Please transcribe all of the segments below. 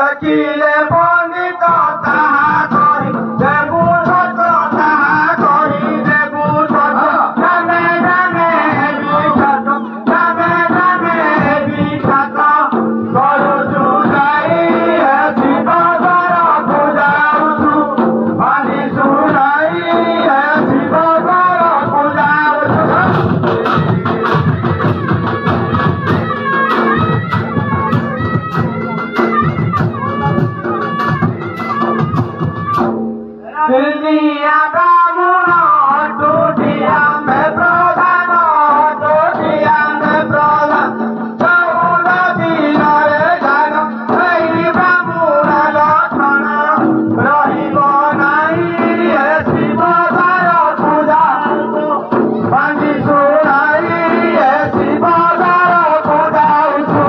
ଦେଖିଲେ ପଣ୍ଡିତ ତାହା କହି ଦେବୁ ସତ ତାହା କହି ଦେବୁ ସତ ଜାମେ ଜାମେ ବିଖ୍ୟାତ ଜାମେ ଜାମେ ବିଖ୍ୟାତ କରୁଛୁ ଯାଇ ଶିବ ଦ୍ୱାରକୁ ଯାଉଛୁ ମାନି ଶୁଣାଇ ଶିବ ଦ୍ୱାରକୁ ଯାଉଛୁ। Dunia Brahmana, dunia me pradhana, dunia me pradhana, Chauna dinare jana, Rahi Brahmana lakshana, Rahibo nahi Shiva dwaraku jauchu, Bandi sunai Shiva dwaraku jauchu।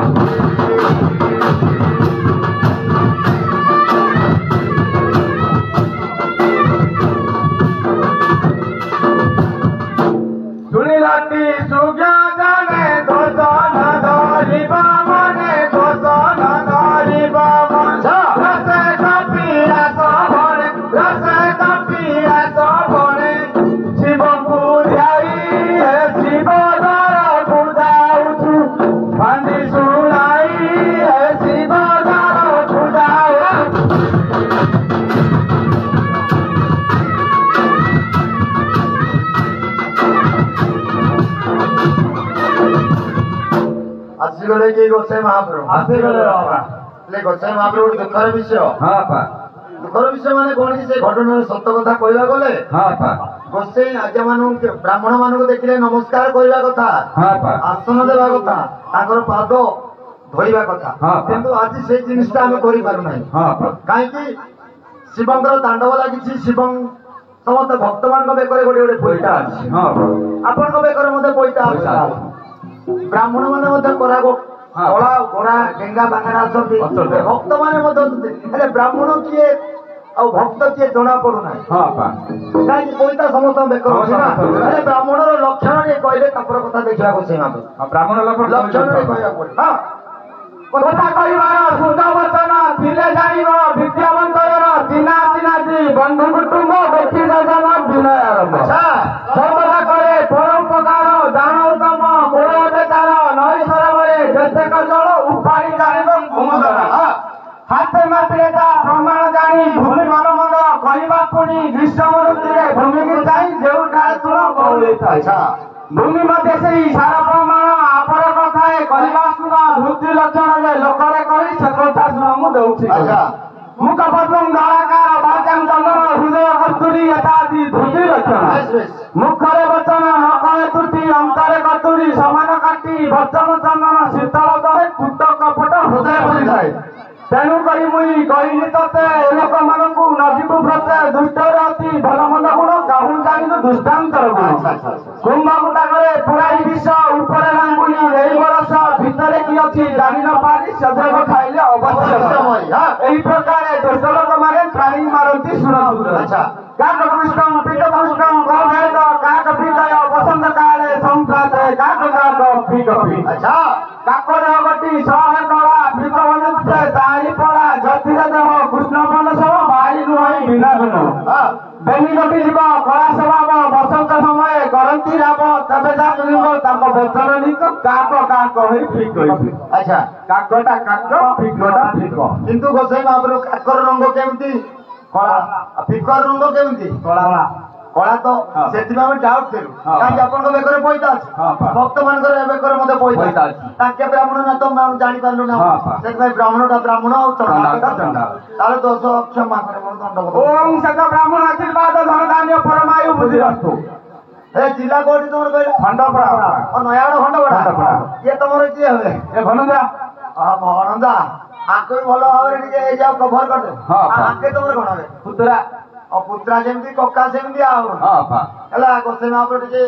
ଶୁଣିଲାଟି ସୁଜ୍ଞାନେ ଦୋଷ ନ ଧରିବ ମନେ ଦୋଷ ନ ଧରିବ ମନ ରସେ କପିଳା ସଭରେ ରସେ କପିଳା ସଭରେ ଶିବଙ୍କୁ ଧ୍ୟାଇ ଶିବ ଦ୍ୱାରକୁ ଯାଉଛୁ ବାନ୍ଧି ଶୁଣାଇ ଶିବ ଦ୍ୱାରକୁ ଯାଉଛୁ। ଆସିଗଲେ କି ଗୋସାଇ ମହାପ୍ରଭୁ ଆସିଗଲେ ଗୋସାଇ ମହାପ୍ରଭୁ ଦୁଃଖର ବିଷୟ। ଦୁଃଖର ବିଷୟ ମାନେ କଣ କି ସେ ଘଟଣାର ସତ କଥା କହିବା ଗଲେ ଗୋସାଇ ଆଜ୍ଞା ମାନଙ୍କୁ ବ୍ରାହ୍ମଣ ମାନଙ୍କୁ ଦେଖିଲେ ନମସ୍କାର କରିବା କଥା, ଆସନ ଦେବା କଥା, ତାଙ୍କର ପାଦ ଧୋଇବା କଥା, କିନ୍ତୁ ଆଜି ସେଇ ଜିନିଷଟା ଆମେ କରିପାରୁନାହିଁ। କାହିଁକି ଶିବଙ୍କର ତାଣ୍ଡବ ଲାଗିଛି। ଶିବ ସମସ୍ତ ଭକ୍ତ ମାନଙ୍କ ବେକରେ ଗୋଟେ ଗୋଟେ ପଇତା ଅଛି, ଆପଣଙ୍କ ବେକରେ ମଧ୍ୟ ପଇତା ଅଛି। ବ୍ରାହ୍ମଣ ମାନେ ମଧ୍ୟ କଳା ଗୋରା ଡେଙ୍ଗା ବାଙ୍ଗରା ଅଛନ୍ତି, ଭକ୍ତ ମାନେ ମଧ୍ୟ ଅଛନ୍ତି, ହେଲେ ବ୍ରାହ୍ମଣ କିଏ ଆଉ ଭକ୍ତ କିଏ ଜଣା ପଡୁନାହିଁ। କାହିଁକି ପଇତା ସମସ୍ତଙ୍କ ବେକରେ ଅଛି ନା, ହେଲେ ବ୍ରାହ୍ମଣର ଲକ୍ଷଣ ଟିକେ କହିଲେ ତାଙ୍କର କଥା ଦେଖିବାକୁ ଚାହିଁବା। ବ୍ରାହ୍ମଣ ଲକ୍ଷଣ ଟିକେ କହିବାକୁ ପଡେ। କଥା କହିବାର ଶୁଦ୍ଧ ବଚନ ଥିଲେ ଜାଣିବ ବିଦ୍ୟାବନ୍ତର ଚିହ୍ନା ଚିହ୍ନାତି ବନ୍ଧୁ କୁଟୁମ୍ବ ବ୍ୟକ୍ତି ଦର୍ଶନ ବିନୟ ଆରମ୍ଭ ସର୍ବଦା କରେ ପରୋପକାର ଦାନ ଉତ୍ତମ ଗୋଳ ବେକାର ନଈ ସରୋବରେ ଯେତେକ ଜଳ ଉପାଡ଼ି ଜାଣିବ କୁମୁଦର ହାତେ ମାପିଲେ ତା ପ୍ରମାଣ ଜାଣି ଭୂମି ଭଲ ମନ୍ଦ କହିବା ପୁଣି ଗ୍ରୀଷ୍ମ ଋତୁରେ ଭୂମିକୁ ଯାଇ ଯେଉଁ କାଳେ ତୁଣ ବହୁଳିଥାଏ ଭୂମି ମଧ୍ୟ ସେଇ ସାର ପ୍ରମାଣ ଆପର କଥାଏ କରିବା ଶୁଣ ଧୃତି ଲକ୍ଷଣ ଯେ ଲୋକରେ କହି ସେ କଥା ଶୁଣ ମୁଁ ଦଉଛି। ମୁଖ ପଦ୍ମ ଧଳାକାର ବାକ୍ୟାଂ ଚନ୍ଦନ ହୃଦୟ କସ୍ତୁରୀ ଏତାଦି ଧୃତି ଲକ୍ଷଣ ମୁଖରେ ବଚନ ନ କହେ ତୁଟି ଅନ୍ତରେ କତୁରୀ ସମାନ କାଟି ବଚନ ଚନ୍ଦନ ଶୀତଳ ଦରେ କୁଟ କପଟ ହୃଦୟ ବୁଝିଥାଏ। ତେଣୁ କରି ମୁଇଁ କହିଲି ତତେ ଲୋକମାନଙ୍କୁ ନଦୀକୁ ବ୍ରତେ ଦୁଷ୍ଟରେ ଅତି ଭଲ ମନ୍ଦ ଗୁଣ କାହୁଁ ଜାଣିଲୁ ଦୃଷ୍ଟାନ୍ତର ଗୁଣ କୁମ୍ଭ ଗୁଟାକରେ ପୁରାଇ ବିଷ ଉପରେ ଲାଙ୍ଗୁଳି ଏଇ ବରଷ ଭିତରେ କି ଅଛି ଜାଣି ନ ପାରି ସଜଗ ଖାଇଲେ ଅବଶ୍ୟ ଏହି ପ୍ରକାର ଦୁଷ୍ଟ ଲୋକମାନେ ପ୍ରାଣୀ ମାରନ୍ତି ଶୁଣ କାକ କୃଷ୍ଣ ପୀଠ କୃଷ୍ଣ ଗଭେଦ କାକ ବିଜୟ ବସନ୍ତ କାଳେ ସଂକ୍ରାନ୍ତ କାକ କାକ ଫିକଫି କାକରେ ଅଗଟି ଶହେ କଳା ଫିକ ବନୁଛେ ତାରି ପଳା ଯତିର ଦେହ କୃଷ୍ଣ ବନ ସହ ବାଇ ନୁହଁ ବିନା ବିନ ବେନି ଗଟି ଯିବ କଳା ସ୍ୱଭାବ ବସନ୍ତ ସମୟ କରନ୍ତି ରାବ ତେବେ ଯାକ ତାଙ୍କ ବଚନ ନିକ କାକ କାକ ହେଇ ଫିକ କାକଟା କାକ ଫିକଟା ଫିକ। କିନ୍ତୁ ଗୋସାଇ ମହାପ୍ରଭୁ କାକର ରଙ୍ଗ କେମିତି କଳା, ଫିକର ରଙ୍ଗ କେମିତି କଳା କଳା ତ ସେଥିପାଇଁ ଆମେ ଡାଉଟ ଥିଲୁ କାହିଁକି ଆପଣଙ୍କ ବେକରେ ପଇତା ଅଛି, ଭକ୍ତ ମାନଙ୍କର ବେକରେ ମଧ୍ୟ ପଇତା ଅଛି, ତାଙ୍କେ ବ୍ରାହ୍ମଣ ନା ତ ଜାଣିପାରିଲୁ ନା, ସେଥିପାଇଁ ବ୍ରାହ୍ମଣଟା ବ୍ରାହ୍ମଣ ଆଉ ଚଣ୍ଡାଳଟା ଚଣ୍ଡାଳ ତାହେଲେ 10 କ୍ଷମା করে ମୋର ଦଣ୍ଡ ଓಂ ସତ ବ୍ରାହ୍ମଣ ଆଶୀର୍ବାଦ ଧନ ଧାନ୍ୟ ପରମାୟୁ ବୁଦ୍ଧି ରଖୁ। ଏ ଜିଲ୍ଲା କୋଉଠି ତମର କହିଲେ? ଖଣ୍ଡପଡ଼ା। ନୟାଗଡ଼ ଖଣ୍ଡପଡ଼ା। ଇଏ ତମର କିଏ ହୁଏ? ଏ ଭଣଜା। ଭଣଜା ଆଙ୍କୁ ବି ଭଲ ଭାବରେ ଟିକେ ଏଇ ଯାଉ କଭର କରିଦେ। ଆଙ୍କେ ତମର କଣ ହୁଏ? ପୁତୁରା। ପୁତୁରା ଯେମିତି କକା ସେମିତି ଆଉ ହେଲା। ଗୋସାଇ ମହାପ୍ରଭୁ ଟିକେ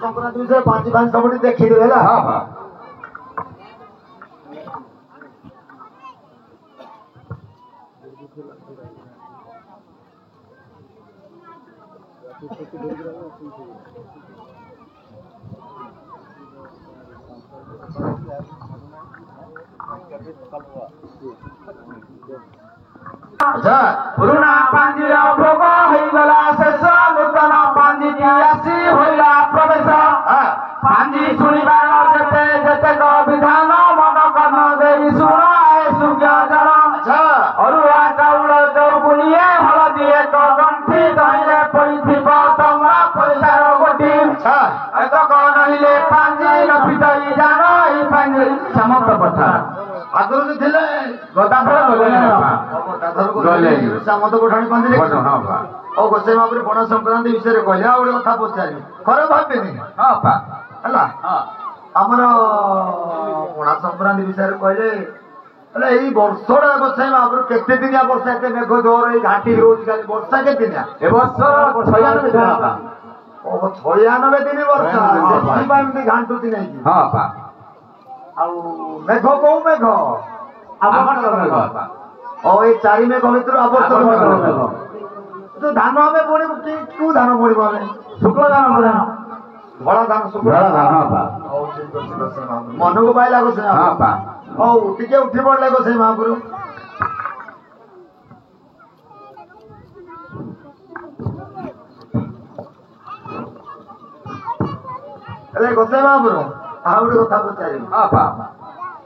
ସଂକ୍ରାନ୍ତି ବିଷୟରେ 5 ସବୁଠି ଦେଖିଦେବେ ହେଲା। अच्छा पुरुना पांजीर भोग होइगला शेष नूतन पांजी आसी होइला प्रवेश पांजी शुणिबार जेते जेतेक विधान मन कन देई शुण ए सूर्य जल अच्छा अरुआ चाउल चौगुनिए हलदी एक गंठी दहीरे पड़िथिब तंगा पैसार गोटी अच्छा एतक नहिले पांजी न पिटई जान ए पांजी समस्त कथा आगुरु जो थिले गदाधर गले गले सामत गोठाणी पांजी देखि हां बा ओ गोसाई महाप्रभु पणा संक्रांति विषय रे कहले आ कथा पचारि खरे भाबेनी हां बा हला हां हमर पणा संक्रांति विषय रे कहले अरे एई वर्षरा गोसाई महाप्रभु केते दिनिया वर्षा एते मेघ जोर एई घाटी रोज खाली वर्षा केते दिनिया ए वर्ष 96 दिन बा ओ 96 दिन वर्षा सेठी बांधी घांटू दिन की हां बा आउ मेघ को मेघ आवर्तन मेघ बा ओ ए चारि मेघ भितर आवर्तन मेघ तो धान हमें बोणी कि क्यों धान बोणी हमें शुक्ल दान बोले बड़ा धान शुक्ल धान हां बा ओ ठीक अछि गोसाई महाप्रभु मन को बाय लागो से हां बा ओ टिके उठी पड़ले गोसाई महाप्रभु अरे गोसाई महाप्रभु आ गुटे कथा पचारि हां बा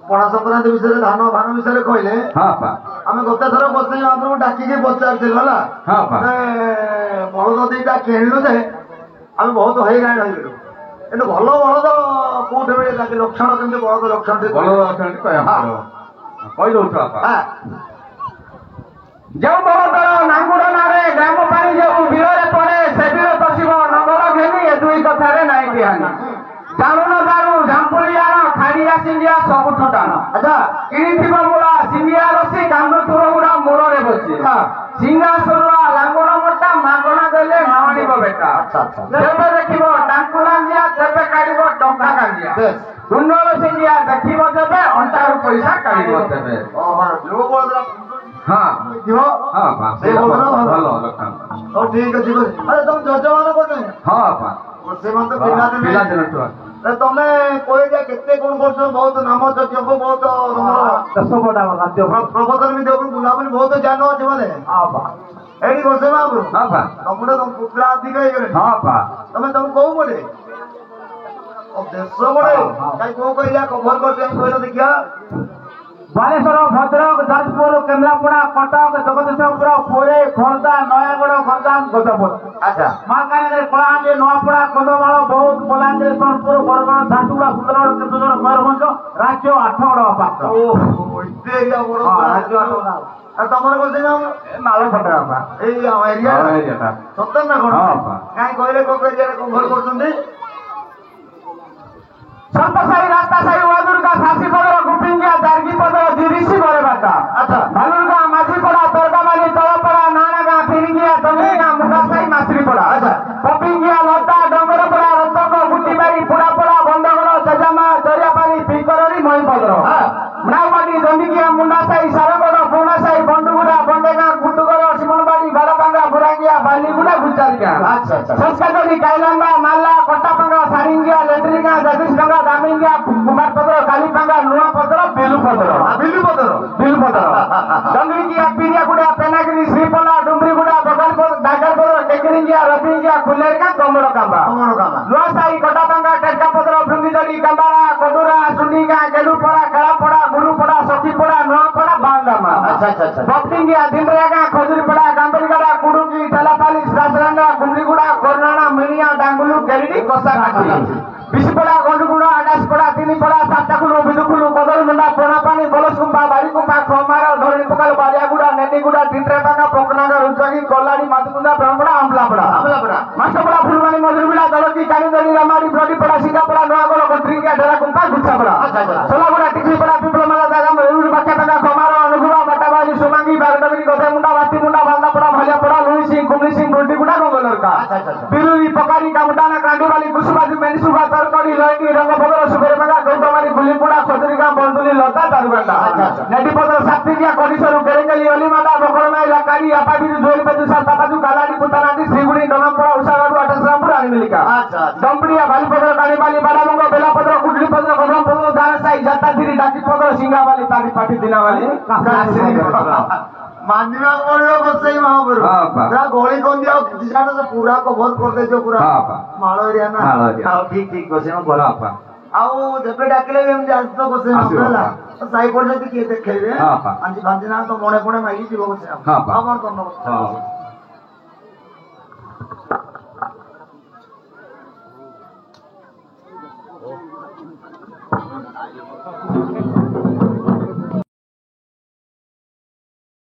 पणा संक्रांति विषय धान भान विषय कहले हां बा आमे गत थर गोसाई महाप्रभु डाकी के पचारथिल हला हां बा बलद दीटा किणलु जे आमे बहुत हैरान होइलु एने भलो बलद कोठे मिले ताके लक्षण केमते बलद लक्षण बल लक्षण कहि दउछ आपा हां जो बलदर नांगुड़ नारे ग्राम पानी जो बिलरे पड़े से बिल पशिब नगर घेनी ए दुई कथारे नाई बिहानी जाणु न जाणु झांपुलियार खाड़िया सिंगिया सबुठु टाण अच्छा किणिथिब मूला सिंगिया रसी कांदुथुर गुड़ा मूଳରେ बसी सिंगा सरुआ लांगुड़ मोटा मागणा देले नवाणीब बेटा अच्छा अच्छा जेबे देखिब टांकुलांजिया जेबे काढिब टंका कांजिया बेस कुंडल सिंगिया देखिब जेबे अंटारु पैसा काढिब तेबे ओ हां जो बलद हां दिहो हां बा से बलद भलो लक्षण ओ ठीक अछि अरे तुम जजमान कोने हां बा से मन तो बिना पिला दिन तो अरे तुमने कोई जे केते कोन वर्ष बहुत नाम जप बहुत तमरो 10 बडा राज्य प्रबोधन भी देखो बुलाबुली बहुत जानो अछि माने हां बा एडी गोसे बाबू हां बा तमने तुम पुत्रा अधिक हे गरे हां बा तमे तुम कहू बोले ओ देश बोले काई को कहिया कवर कर जाई कोइला देखिया बालेश्वर भद्रक जाजपुर केन्द्रापड़ा कटक जगदीशपुर पुरी खोर्धा नयागड़ गंजाम गजपति अच्छा मालकानगिरी कलाहांडी नूआपड़ा कंधमाल बौद्ध बलांगीर सोनपुर बरगड़ झांटुआ सुंदरगढ़ केन्दुझर मयूरभंज राज्य 8गड़ पात्र ओ इते एरिया बड़ राज्य 8गड़ आ तमर गोसे नाम नालपटा बा एई एरिया एरियाटा सत्तर ना कोन हां बा काई कहले को एरिया को घर करछंदी सर्पसाई रास्तासाई वादुर्गा सासी पदर गुपिंगिया दार्गी पदर दिरिसी बरे बाटा अच्छा भालुरगा माझीपड़ा तोरगामाली तळपड़ा नानागा फिरिंगिया दंगेगा मुंडासाई मासरीपड़ा अच्छा पपिंगिया लता डंगरपड़ा रतक गुटिबारी पुरापड़ा बंदगड़ सजामा दरियापाली पिकररी महीपदर मनाउमाटी दंडिगिया मुंडासाई सारगड़ बोनासाई बंडुगुड़ा बंडेगा गुटुगड़ सिमनबाड़ी गाड़ापांगा बुरांगिया बालीगुड़ा गुचारिगा अच्छा अच्छा संस्काजोनी काइलांगा माला कट्टापांगा सारिंगिया लेट्रिंगा जगदीशगंगा दामिंगिया कुमारपदर कालीपांगा नुआपदर बेलुपदर डंगरिंगिया पीरियागुड़ा पेनागिरी श्रीपला डुमरीगुड़ा बगालपदर दागलपदर टेकरिंगिया रबिंगिया कुलेरगा कमरकांबा नुआसाई कट्टापांगा टेटकापदर भृंगिजड़ी कंबारा कदुरा सुंडीगा गेलुपड़ा कालापड़ा गुरुपड़ा सखीपड़ा नुआपड़ा बांगामा अच्छा अच्छा अच्छा बक्तिंगिया दिनरेगा खजुरीपड़ा गांबलगड़ा कुडुंगी तलापाली सासरंगा कुंडलीगुड़ा कोरनाना मिनिया डांगुलू गेलिडी कोसाकाटी बिशपड़ा गंडुगुड़ा आडासपड़ा तिनीपड़ा सातकुलू बिदुकुलू कदलमुंडा पोनापानी बलसकुंपा बारीकुंपा खोमारा धरणीपकाल बारियागुड़ा नेनीगुड़ा तिंट्रेपांगा पोकनागा रुंचगी कोल्लाडी मातुकुंदा ब्रह्मपड़ा आमलापड़ा मास्टरपड़ा फुलवानी मजुरबिड़ा दलकी कानीदली रामाडी ब्रडीपड़ा सिंगापड़ा नोआगोल गंट्रिंगिया ढेराकुंपा गुच्छापड़ा सोलागुड़ा टिकलीपड़ा पिपलमाला दागम रेउडी बाक्यापांगा खोमारा अनुगुड़ा बाटाबाली सोमांगी बागडबरी गधेमुंडा वातीमुंडा बांदापड़ा भालियापड़ा लुई सिंह कुमली सिंह रुंडीगुड़ा गंगलरका बिरुली पकारी कामुटाना कांडीवाली कुसुबादी मेनिसुगा तरकड़ी लयनी रंगपदर सुबेरबांगा गौतमारी गुलीपुड़ा खजुरीगा बंदुली लता तारुबांडा नेटिपदर सात्विकिया कडिसरु केरेंगली अलीमांडा बकरमाई लाकारी अपाबिरी जोरी पेजुसा तापाजु कालाडी पुतानाडी श्रीगुड़ी डमापड़ा उसागाडु अटसरामपुर आनिमिलिका दंपड़िया बालीपदर कालीबाली बालाबंग बेलापदर कुडलीपदर गजमपदर साई जाता धीरे डाकी पकड़ सिंगा वाली तारी पाटी दिना वाली मानवा बोलो गोसाई महाप्रभु पूरा गोली कौन दिया दिशाटा से पूरा कवर कर दे जो पूरा मालो एरिया ना हां ठीक ठीक गोसाई में बोला आपा आउ जबे डाकले हम जात तो गोसाई महाप्रभु साई पड़ने की देखेबे हां हां अंजी भांजना तो मोने मोने माई जीव गोसाई हां हां करनो